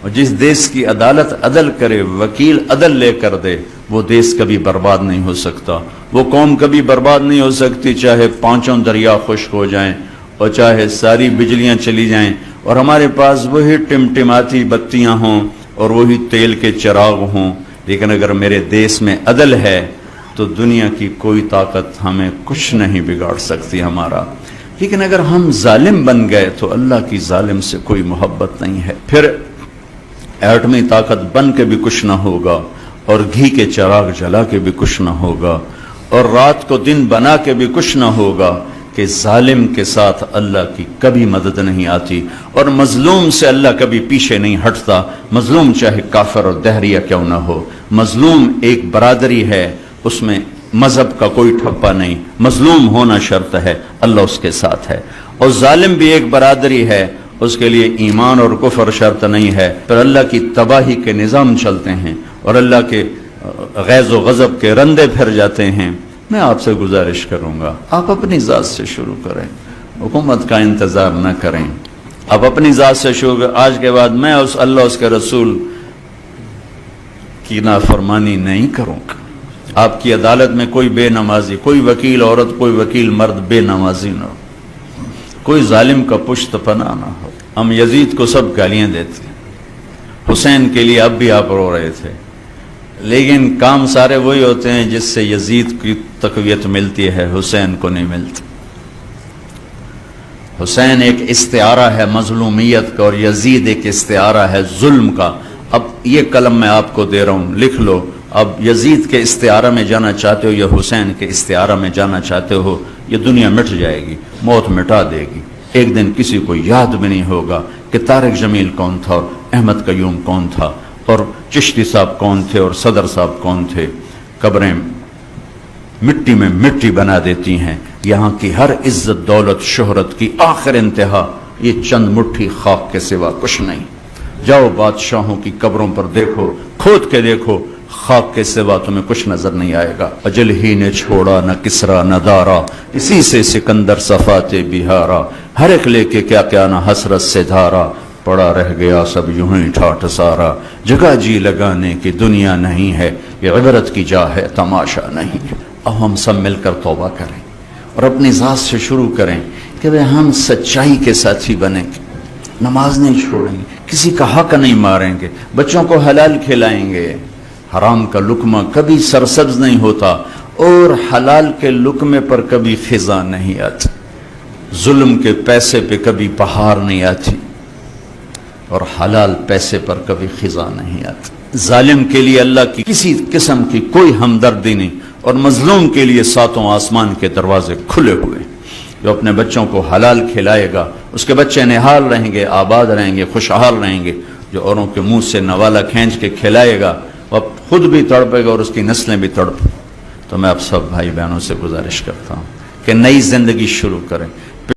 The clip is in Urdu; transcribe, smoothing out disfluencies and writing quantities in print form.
اور جس دیش کی عدالت عدل کرے، وکیل عدل لے کر دے، وہ دیش کبھی برباد نہیں ہو سکتا، وہ قوم کبھی برباد نہیں ہو سکتی، چاہے پانچوں دریا خشک ہو جائیں اور چاہے ساری بجلیاں چلی جائیں اور ہمارے پاس وہی ٹمٹماتی بتیاں ہوں اور وہی تیل کے چراغ ہوں، لیکن اگر میرے دیش میں عدل ہے تو دنیا کی کوئی طاقت ہمیں کچھ نہیں بگاڑ سکتی ہمارا۔ لیکن اگر ہم ظالم بن گئے تو اللہ کی ظالم سے کوئی محبت نہیں ہے، پھر ایٹمی طاقت بن کے بھی کچھ نہ ہوگا اور گھی کے چراغ جلا کے بھی کچھ نہ ہوگا اور رات کو دن بنا کے بھی کچھ نہ ہوگا کہ ظالم کے ساتھ اللہ کی کبھی مدد نہیں آتی اور مظلوم سے اللہ کبھی پیچھے نہیں ہٹتا، مظلوم چاہے کافر اور دہریہ کیوں نہ ہو، مظلوم ایک برادری ہے، اس میں مذہب کا کوئی ٹھپا نہیں، مظلوم ہونا شرط ہے، اللہ اس کے ساتھ ہے، اور ظالم بھی ایک برادری ہے، اس کے لیے ایمان اور کفر شرط نہیں ہے، پھر اللہ کی تباہی کے نظام چلتے ہیں اور اللہ کے غیظ و غضب کے رندے پھر جاتے ہیں۔ میں آپ سے گزارش کروں گا، آپ اپنی ذات سے شروع کریں، حکومت کا انتظار نہ کریں، آپ اپنی ذات سے شروع کریں۔ آج کے بعد میں اس اللہ اس کے رسول کی نافرمانی نہیں کروں گا۔ آپ کی عدالت میں کوئی بے نمازی، کوئی وکیل عورت، کوئی وکیل مرد بے نمازی نہ ہو، کوئی ظالم کا پشت پناہ نہ ہو۔ ہم یزید کو سب گالیاں دیتے ہیں، حسین کے لیے اب بھی آپ رو رہے تھے، لیکن کام سارے وہی ہوتے ہیں جس سے یزید کی تقویت ملتی ہے، حسین کو نہیں ملتی۔ حسین ایک استعارہ ہے مظلومیت کا اور یزید ایک استعارہ ہے ظلم کا۔ اب یہ قلم میں آپ کو دے رہا ہوں، لکھ لو، اب یزید کے استعارہ میں جانا چاہتے ہو یا حسین کے استعارہ میں جانا چاہتے ہو، یہ دنیا مٹ جائے گی، موت مٹا دے گی، ایک دن کسی کو یاد بھی نہیں ہوگا کہ طارق جمیل کون تھا اور احمد قیوم کون تھا اور چشتی صاحب کون تھے اور صدر صاحب کون تھے۔ قبریں مٹی میں مٹی بنا دیتی ہیں، یہاں کی ہر عزت دولت شہرت کی آخر انتہا یہ چند مٹھی خاک کے سوا کچھ نہیں۔ جاؤ بادشاہوں کی قبروں پر دیکھو، کھود کے دیکھو، خاک کے سوا تمہیں کچھ نظر نہیں آئے گا۔ اجل ہی نے چھوڑا نہ کسرا نہ دارا، اسی سے سکندر صفات بہارا، ہر ایک لے کے کیا کیا نہ حسرت سے دھارا، پڑا رہ گیا سب یوں ہی ٹھاٹھ سارا، جگہ جی لگانے کی دنیا نہیں ہے، یہ عبرت کی جا ہے تماشا نہیں ہے۔ اب ہم سب مل کر توبہ کریں اور اپنی ذات سے شروع کریں کہ ہم سچائی کے ساتھی بنیں گے، نماز نہیں چھوڑیں گے، کسی کا حق نہیں ماریں گے، بچوں کو حلال کھلائیں گے، حرام کا لقمہ کبھی سرسبز نہیں ہوتا اور حلال کے لقمے پر کبھی خزاں نہیں آتی، ظلم کے پیسے پہ کبھی بہار نہیں آتی اور حلال پیسے پر کبھی خزاں نہیں آتی۔ ظالم کے لیے اللہ کی کسی قسم کی کوئی ہمدردی نہیں اور مظلوم کے لیے ساتوں آسمان کے دروازے کھلے ہوئے۔ جو اپنے بچوں کو حلال کھلائے گا اس کے بچے نہال رہیں گے، آباد رہیں گے، خوشحال رہیں گے۔ جو اوروں کے منہ سے نوالا کھینچ کے کھلائے گا وہ خود بھی تڑپے گا اور اس کی نسلیں بھی تڑپیں۔ تو میں آپ سب بھائی بہنوں سے گزارش کرتا ہوں کہ نئی زندگی شروع کریں،